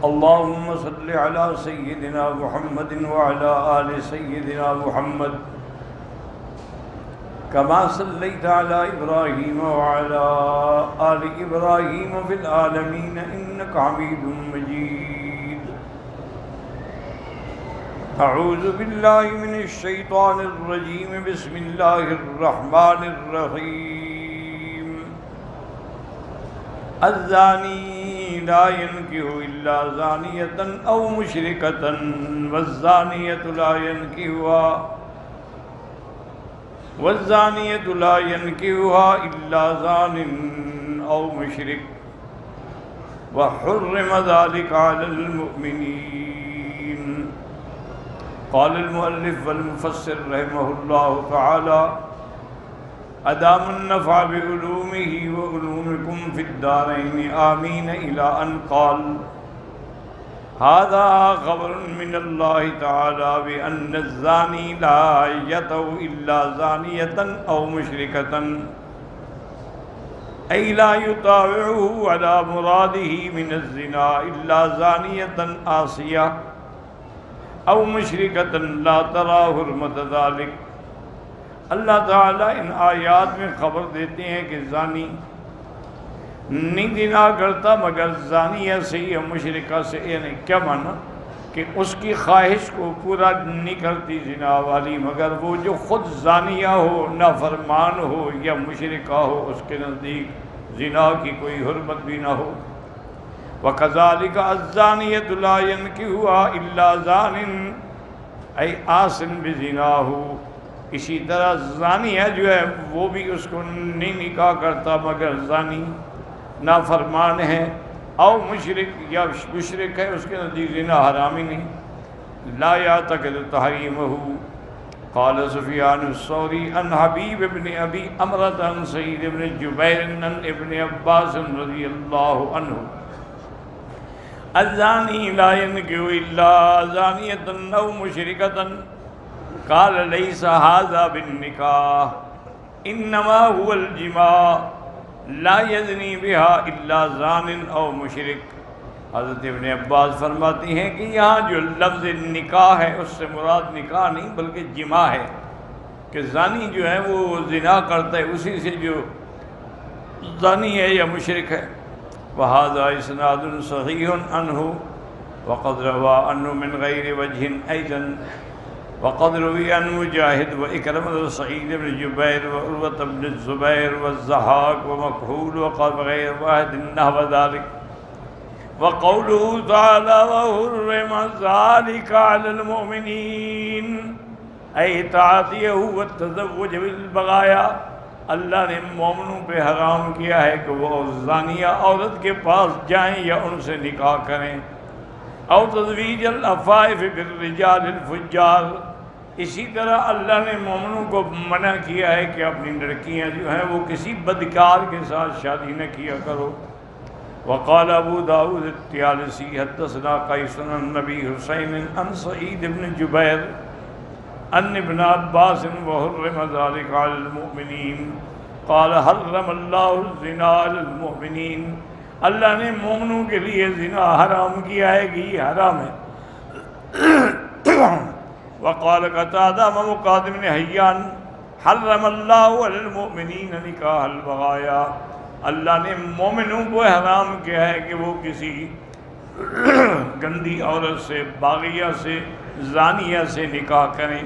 اللهم صل على سيدنا محمد وعلى آل سيدنا محمد كما صليت على إبراهيم وعلى آل إبراهيم في العالمين إنك حميد مجيد. أعوذ بالله من الشيطان الرجيم. بسم الله الرحمن الرحيم. الزاني لا ينكح إلا زانية أو مشركة والزانية لا ينكحها إلا زان أو مشرك وحرم ذلك على المؤمنين. قال المؤلف والمفسر رحمه الله تعالى: أدام النفع بعلومه وعلومكم في الدارين آمين، إلى أن قال: هذا خبر من الله تعالى بأن الزاني لا يطأ إلا زانية أو مشركة، أي لا يطاوعه على مراده من الزنا إلا زانية عاصية أو مشركة لا ترى حرمة ذلك. اللہ تعالیٰ ان آیات میں خبر دیتے ہیں کہ زانی نہیں زنا کرتا مگر زانیہ سے یا مشرکہ سے. یعنی کیا مانا کہ اس کی خواہش کو پورا نہیں کرتی زنا والی، مگر وہ جو خود زانیہ ہو، نافرمان ہو یا مشرکہ ہو، اس کے نزدیک زنا کی کوئی حرمت بھی نہ ہو. وَكَذَلِكَ الزَّانِيَةُ لَا يَنكِحُهَا إِلَّا زَانٍ أَيْ آسٍ بِزِنَاهُ. اسی طرح زانیہ جو ہے وہ بھی اس کو نہیں نکاح کرتا مگر زانی نافرمان ہے، او مشرک یا مشرک ہے، اس کے نزدیک زنا حرام ہی نہیں. لا يعتقد تحریمہ. قال سفیان الثوری عن حبیب ابن ابی امرۃ عن سعید ابن جبیر عن ابن عباس رضی اللہ عنہ: الزانی لا ينكح الا زانیۃ او مشرکۃ. قال ليس هذا بالنکاح انما هو الجماع لا يزني بها الا زان او مشرک. حضرت ابن عباس فرماتی ہیں کہ یہاں جو لفظ نکاح ہے اس سے مراد نکاح نہیں بلکہ جماع ہے، کہ زانی جو ہے وہ زنا کرتا ہے اسی سے جو زانی ہے یا مشرک ہے. وهذا اسناد صحیح عنہ وقد روى عنه من غیر وجہ ایضا. وقد روی عن مجاہد وإکرمۃ وسعید بن جبیر وعروۃ بن الزبیر والضحاک ومکحول وقال غیر واحد نحو ذلك. وقوله تعالی وحرم ذلك على المؤمنین ای تعطیہ والتزوج بالبغایا. اللہ نے مومنوں پہ حرام کیا ہے کہ وہ زانیہ عورت کے پاس جائیں یا ان سے نکاح کریں. او تزویج الافائف بالرجال الفجار. اسی طرح اللہ نے مومنوں کو منع کیا ہے کہ اپنی لڑکیاں جو ہیں وہ کسی بدکار کے ساتھ شادی نہ کیا کرو. وقال ابو داؤد الطیالسی حدثنا قیس عن نبی حسین عن سعید بن جبیر ان ابن عباس وحرم ذلك على المؤمنین. قال حرم اللہ الزنا على المؤمنین. اللہ نے مومنوں کے لیے زنا حرام کیا ہے کہ یہ حرام ہے. وقال قتادہ ومقاتل بن حیان حرم اللہ علی المؤمنین نکاح البغایا. اللہ نے مومنوں کو حرام کیا ہے کہ وہ کسی گندی عورت سے، باغیہ سے، زانیہ سے نکاح کریں.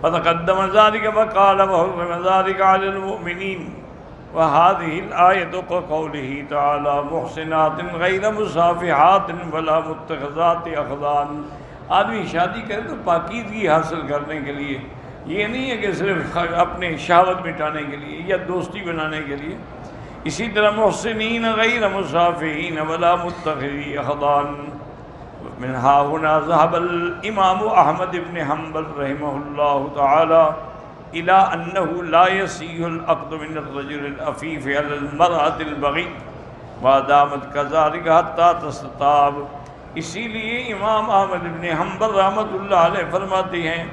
فتقدم ذلك وقال وحرم ذلك على المؤمنین. وهذه الآية كقوله تعالى محسنات غير مصافحات ولا متخذات أخدان. آدمی شادی کرے تو پاکیزگی حاصل کرنے کے لیے، یہ نہیں ہے کہ صرف اپنے شہوت مٹانے کے لیے یا دوستی بنانے کے لیے. اسی طرح محسنین غیر مصافحین ولا متخذی اخدان. من ها هنا ذهب الامام احمد بن حنبل رحمه الله تعالى الى انه لا يصح العقد من الرجل العفيف على المرأة البغي ما دامت كذلك حتى تستتاب. اسی لیے امام احمد بن حنبل رحمۃ اللہ علیہ فرماتے ہیں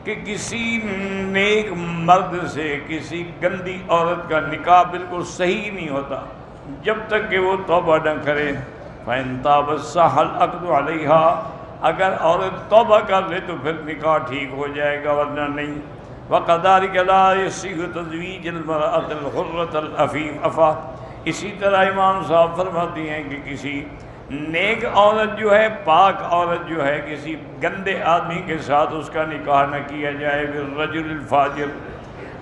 کہ کسی نیک مرد سے کسی گندی عورت کا نکاح بالکل صحیح نہیں ہوتا جب تک کہ وہ توبہ نہ کرے. فَإِن تَابَتْ صَحَّ الْعَقْدُ عَلَيْهَا، اگر عورت توبہ کر لے تو پھر نکاح ٹھیک ہو جائے گا، ورنہ نہیں۔ وَكَذَلِكَ لَا يَصِحُّ تَزْوِيجُ الْمَرْأَةِ الْحُرَّةِ الْعَفِيفَةِ، اسی طرح امام صاحب فرماتے ہیں کہ کسی نیک عورت جو ہے، پاک عورت جو ہے، کسی گندے آدمی کے ساتھ اس کا نکاح نہ کیا جائے۔ بِالرَّجُلِ الْفَاجِرِ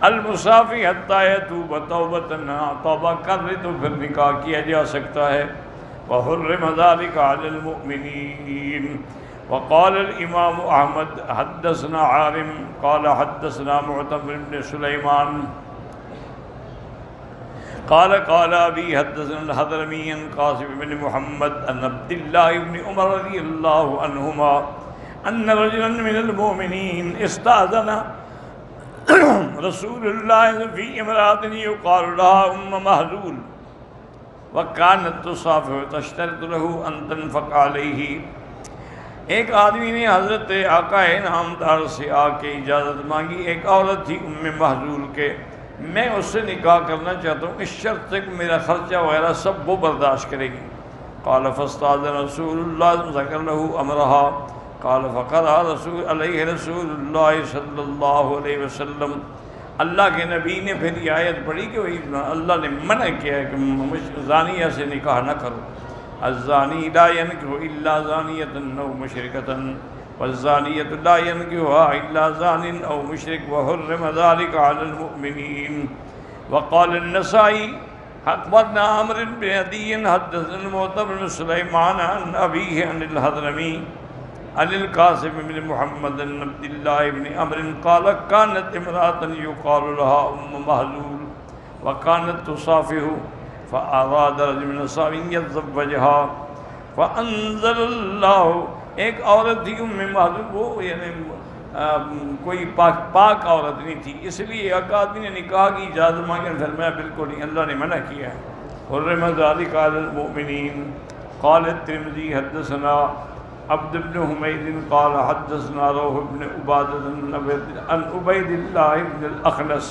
الْمُصَافِحِ حَتَّى يَتُوبَ تَوْبَةً، توبہ کر لے تو پھر نکاح کیا جا سکتا ہے۔ وَحُرِّمَ ذَلِكَ عَلَى الْمُؤْمِنِينَ۔ وقال الإمام أحمد حدثنا عارم قال حدثنا معتمر بن سليمان قال أبي حدثنا الحضرمي عن قاسم بن محمد عن عبد الله بن عمر رضي الله عنهما أن رجلا من المؤمنين استأذن رسول الله في امرأة يقال لها محذول وكانت تصافح تشترط له أن تنفق عليه۔ ایک آدمی نے حضرت آقا انعامدار سے آ کے اجازت مانگی، ایک عورت تھی محذول کے، میں اس سے نکاح کرنا چاہتا ہوں اس شرط سے کہ میرا خرچہ وغیرہ سب وہ برداشت کرے گی۔ قال فاستأذن رسول اللہ ذکر له امرها قال فقرأ رسول اللہ صلی اللہ علیہ وسلم، اللہ کے نبی نے پھر یہ آیت پڑھی کہ اللہ نے منع کیا ہے کہ زانیہ سے نکاح نہ کرو۔ الزانی لا ينكح الا زانية او مشركة والزانية لا ينكحها الا زان او مشرك وحرم ذلك على المؤمنين۔ وقال النسائي اخبرنا عمرو بن عدي حدثنا المعتمر بن سليمان عن ابيه عن الحضرمي عن القاسم بن محمد بن عبد الله بن عمرو قال كانت امرأة يقال لها محذول وكانت تصافح فأراد رجل من الصحابة أن يتزوجها فأنزل الله، ایک عورت تھی محذول، وہ یعنی کوئی پاک عورت نہیں تھی، اس لیے ایک آدمی نے نکاح کی اجازت مانگی، فرمایا بالکل نہیں، اللہ نے منع کیا ہے۔ حرم ذلك على المؤمنين۔ قال الترمذي حدثنا عبد بن حميد قال حدثنا روح بن عبادة عن عبيد الله بن الأخنس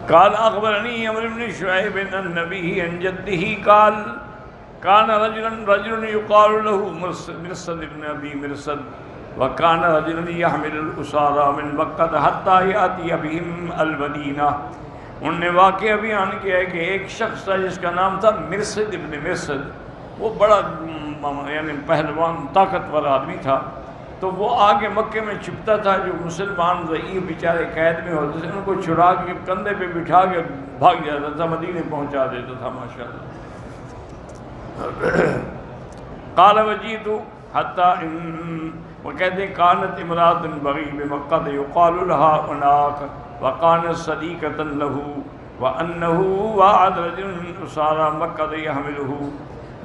قال أخبرني عمرو بن شعيب عن النبي عن جده قال كان رجل يقال له مرصد بن أبي مرصد وكان رجلا يحمل الأسارى من مكة حتى يأتي بهم المدينة۔ انہوں نے واقعہ بیان کیا ہے کہ ایک شخص تھا جس کا نام تھا مرصد ابن مرصد، وہ بڑا یعنی پہلوان طاقتور آدمی تھا، تو وہ آگے مکے میں چھپتا تھا، جو مسلمان ضعیف بیچارے قید میں ہوتے تھے ان کو چھڑا کے کندھے پہ بٹھا کے بھاگ جاتا تھا، مدینے پہنچا دیتا تھا ماشاءاللہ۔ قال وجیت حتیٰ وہ کہتے ہیں کانت امرات بغی بمکہ یقال لها عناق وکانت صدیقۃ له وانه وعد رجل من اسارى مکہ یحملہ۔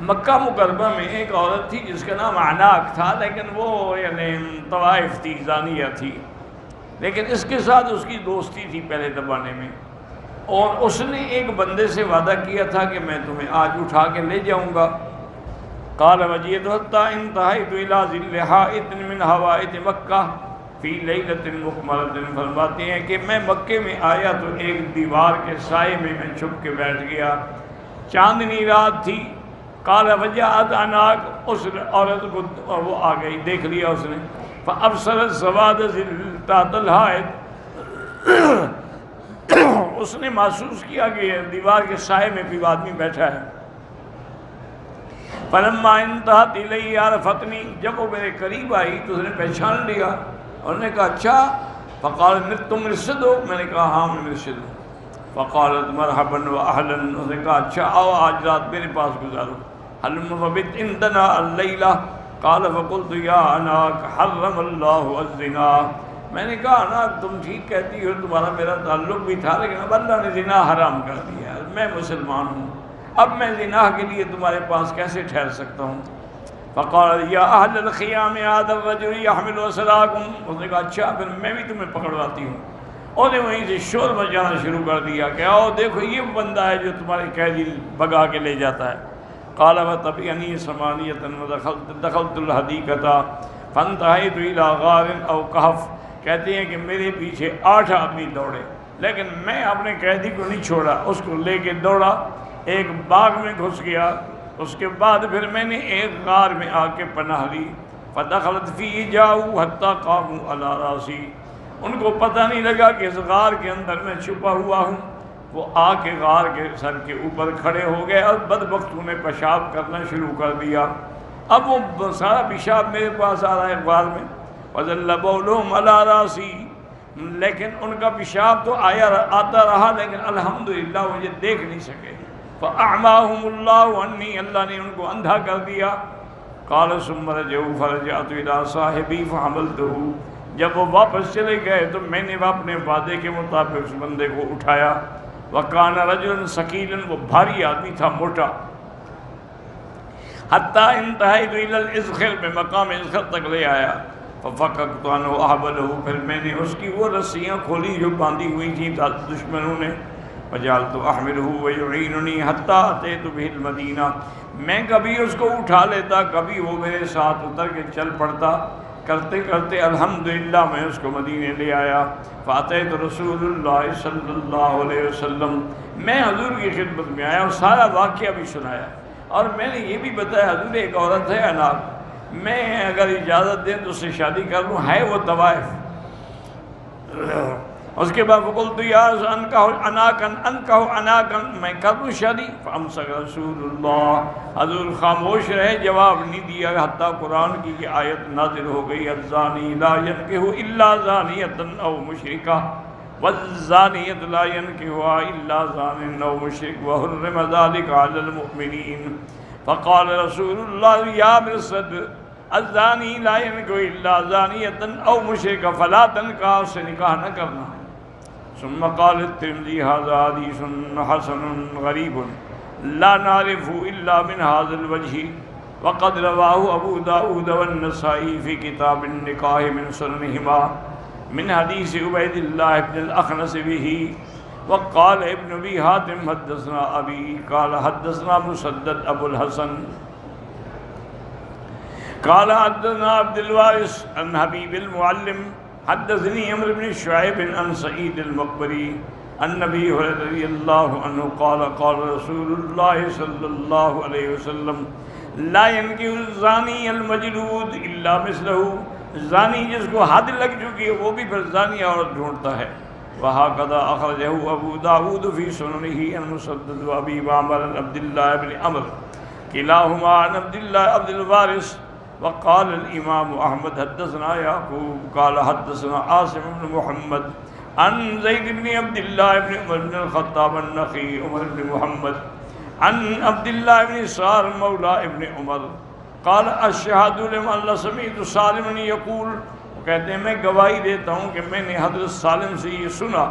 مکہ مکرمہ میں ایک عورت تھی جس کا نام عناق تھا، لیکن وہ یعنی طوائف تھی، زانیہ تھی، لیکن اس کے ساتھ اس کی دوستی تھی پہلے زمانے میں، اور اس نے ایک بندے سے وعدہ کیا تھا کہ میں تمہیں آج اٹھا کے لے جاؤں گا۔ قال وجئت حتى انتهيت الى ظل حائط من حوائط مکہ فی لیلۃ مقمرۃ، فرماتے ہیں کہ میں مکے میں آیا تو ایک دیوار کے سائے میں چھپ کے بیٹھ گیا، چاندنی رات تھی۔ قال وجاءت عناق، اس عورت کو وہ آ گئی، دیکھ لیا اس نے، فابصرت سواد ظل تحت الحائط، اس نے محسوس کیا کہ دیوار کے سائے میں کوئی آدمی بیٹھا ہے۔ فلما انتہت الی عرفتنی، جب وہ میرے قریب آئی تو اس نے پہچان لیا، اور نے کہا اچھا، فقال تم مرشد ہو؟ میں نے کہا ہاں میں مرشد ہوں۔ فقالت مرحبا واہلا، اس نے کہا اچھا آؤ آج رات میرے پاس گزارو۔ هل مبت عندنا اللیلہ؟ قال فقلت یا عناق حرم اللہ الزنا، میں نے کہا عناق تم ٹھیک کہتی ہو، تمہارا میرا تعلق بھی تھا، لیکن اب اللہ نے زنا حرام کر دیا، میں مسلمان ہوں، اب میں زنا کے لیے تمہارے پاس کیسے ٹھہر سکتا ہوں؟ فقال یا اہل الخیام هذا الرجل يحمل اسراکم، اس نے کہا اچھا پھر میں بھی تمہیں پکڑواتی ہوں۔ اور نے وہیں سے شور مچانا شروع کر دیا کہ آؤ دیکھو یہ بندہ ہے جو تمہارے قیدی بھگا کے لے جاتا ہے۔ قال وتبعنی ثمانیۃ ودخلت الحدیقۃ فانتهیت الی غار او کہف، کہتے ہیں کہ میرے پیچھے 8 آدمی دوڑے، لیکن میں اپنے قیدی کو نہیں چھوڑا، اس کو لے کے دوڑا، ایک باغ میں گھس گیا، اس کے بعد پھر میں نے ایک غار میں آ کے پناہ لی، فدخلت فی جاؤ حتی قاموا علی راسی، ان کو پتہ نہیں لگا کہ اس غار کے اندر میں چھپا ہوا ہوں، وہ آ کے غار کے سر کے اوپر کھڑے ہو گئے اور بدبختوں نے پیشاب کرنا شروع کر دیا۔ اب وہ سارا پیشاب میرے پاس آ رہا ہے غار میں، وَظَلَّ بَوْلُهُمْ عَلَىٰ رَاسِي، لیکن ان کا پیشاب تو آتا رہا لیکن الحمدللہ وہ یہ دیکھ نہیں سکے۔ فَأَعْمَاهُمُ اللَّهُ عَنِّي، اللہ نے ان کو اندھا کر دیا۔ قَالَ ثُمَّ رَجَعُوا فَرَجَعْتُ إِلَىٰ صَاحِبِي فَحَمَلْتُهُ، جب وہ واپس چلے گئے تو میں نے اپنے وعدے کے مطابق اس بندے کو اٹھایا۔ وَكَانَ رَجُلٌ ثَقِيلٌ، وہ بھاری آدمی تھا، موٹا۔ حتیٰ انتہیت الی الازخر، میں مقام ازخر تک لے آیا۔ ففککت عنہ احبلہ، پھر میں نے اس کی وہ رسیاں کھولی جو باندھی ہوئی تھیں دشمنوں نے۔ وجعلت احملہ ویعیننی حتیٰ اتیت بہ المدینہ، میں کبھی اس کو اٹھا لیتا، کبھی وہ میرے ساتھ اتر کے چل پڑتا، کرتے کرتے الحمدللہ میں اس کو مدینے لے آیا۔ فاتیت رسول اللہ صلی اللہ علیہ وسلم، میں حضور کی خدمت میں آیا اور سارا واقعہ بھی سنایا، اور میں نے یہ بھی بتایا حضور ایک عورت ہے اناق، میں اگر اجازت دیں تو اس سے شادی کر لوں، ہے وہ طوائف۔ اس کے بعد فقلت یا انکح اناقا، میں کر لوں شادی؟ فامسک رسول اللہ، حضور خاموش رہے، جواب نہیں دیا حتیٰ قرآن کی یہ آیت نازل ہو گئی، الزانی لا ينکح الا زانیۃ او مشرکہ والزانیۃ لا ينکحها الا زان او مشرک وحرم ذلک علی المؤمنین۔ فقال رسول اللہ یا مرصد، الزانی لا ينکح الا زانیۃ او مشرکہ فلا تنکح، اس سے نکاح نہ کرنا۔ ثم قال الترمذی هذا حدیث حسن غریب لا نعرف الا من هذا الوجہ، وقد رواه ابو داود والنسائی فی کتاب النکاح من سننهما من حدیث عبید اللہ بن الاخنس به۔ وقال ابن ابی حاتم حدثنا ابی قال حدثنا مسدد ابو الحسن قال حدثنا عبد الوارث عن حبیب المعلم حدثني عمرو بن شعيب عن سعيد المقبري عن ابي هريره رضي الله عنه قال قال رسول الله صلى الله عليه وسلم لا ينكح الزاني المجلود الا مثله، زانی جس کو حد لگ چکی ہے وہ بھی پھر زانی عورت ڈھونڈتا ہے۔ وهكذا اخرجه ابو داود في سننه عن مسدد وابي معمر عن عبد الله بن عمرو كلاهما عن عبد الله عبد الوارث۔ وقال الامام احمد حدثنا یعقوب قال حدثنا عاصم بن محمد عن زید بن عبد الله بن عمر بن الخطاب النخعی عمر بن محمد عن عبد الله بن سار مولى ابن عمر قال اشهد لمن سمعت سالما یقول، کہتے ہیں میں گواہی دیتا ہوں کہ میں نے حضرت سالم سے یہ سنا۔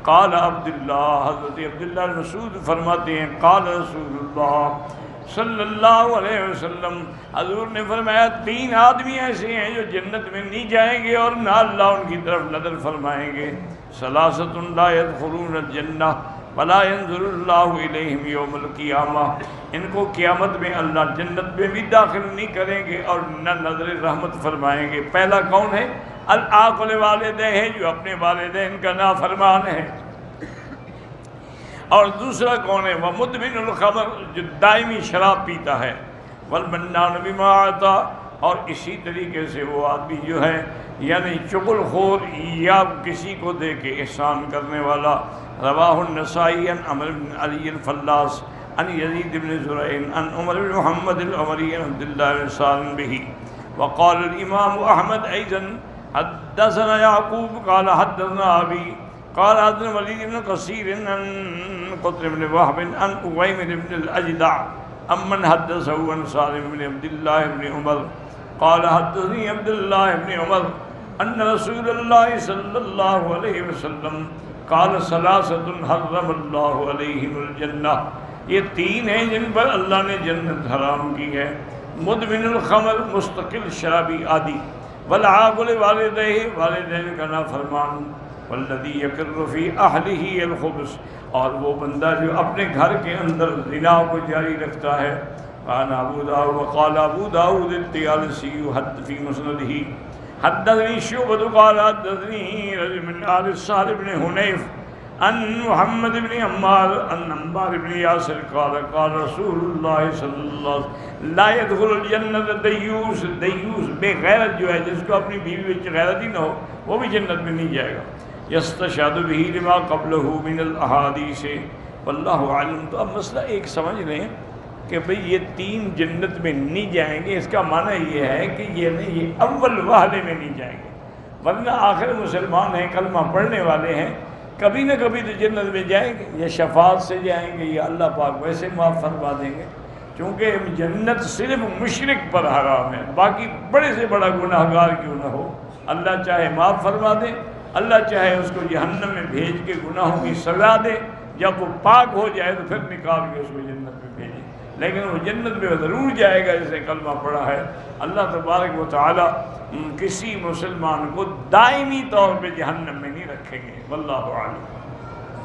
قال عبداللہ، حضرت عبداللہ بن مسعود فرماتے ہیں قال رسول اللہ صلی اللہ علیہ وسلم، حضور نے فرمایا تین آدمی ایسے ہیں جو جنت میں نہیں جائیں گے اور نہ اللہ ان کی طرف نظر فرمائیں گے۔ ثلاثۃ لا يدخلون الجنہ ولا ينظر اللہ الیہم یوم القیامہ، ان کو قیامت میں اللہ جنت میں بھی داخل نہیں کریں گے اور نہ نظر رحمت فرمائیں گے۔ پہلا کون ہے؟ العاقل والدہ ہے، جو اپنے والدین کا نافرمان ہے۔ اور دوسرا کون ہے؟ وہ مدمن الخمر، جو دائمی شراب پیتا ہے۔ والمنان بما عطا، اور اسی طریقے سے وہ آدمی جو ہے یعنی چغل خور یا کسی کو دے کے احسان کرنے والا۔ رواہ النسائی عن عمرو بن علی الفلاس عن یزید بن زرع عن عمر بن محمد العمری عن عبد اللہ بن سالم به۔ وقال الامام احمد ایضا حدثنا یعقوب قال حدثنا ابی قال حدثنا ولید بن قصیر عن قطر بن وهب عن اویمر بن الاجدع امن حدثه عن سالم بن عبد الله بن عمر قال حدثني عبد الله بن عمر ان رسول الله صلى الله عليه وسلم قال ثلاثة حرم الله عليهم الجنة، یہ تین ہیں جن پر اللہ نے جنت حرام کی ہے۔ مدمن الخمر، مستقل شرابی عادی، والعاقل والدہ، والدین کا نافرمان، والذی یقر فی اہلہ الخبث، اور وہ بندہ جو اپنے گھر کے اندر زنا کو جاری رکھتا ہے۔ قال ابو داؤد وقال ابو داؤد الطیالسی حد فی مسندہ حدثني شعبة قال حدثني رجل من آل سهل بن حنيف ان محمد بن عمار ان عمار بن یاسر قال قال رسول اللہ صلی اللہ علیہ وسلم لا يدخل الجنت دیوس، دیوس بے غیرت جو ہے، جس کو اپنی بیوی وچ غیرت ہی نہ ہو، وہ بھی جنت میں نہیں جائے گا۔ یستشہد بہ لما قبلہ من الاحادیث واللہ عالم۔ تو اب مسئلہ ایک سمجھ لیں کہ بھئی یہ تین جنت میں نہیں جائیں گے، اس کا معنی یہ ہے کہ یہ اول وہلے میں نہیں جائیں گے، ورنہ آخر مسلمان ہیں، کلمہ پڑھنے والے ہیں، کبھی نہ کبھی تو جنت میں جائیں گے، یا شفاعت سے جائیں گے یا اللہ پاک ویسے معاف فرما دیں گے، کیونکہ جنت صرف مشرک پر حرام ہے، باقی بڑے سے بڑا گناہ گار کیوں نہ ہو، اللہ چاہے معاف فرما دے، اللہ چاہے اس کو جہنم میں بھیج کے گناہوں کی سزا دے، جب وہ پاک ہو جائے تو پھر نکال کے اس کو جنت میں بھیجے، لیکن وہ جنت میں ضرور جائے گا جسے کلمہ پڑھا ہے۔ اللہ تبارک و تعالی کسی مسلمان کو دائمی طور پہ جہنم میں نہیں رکھیں گے، واللہ اعلم۔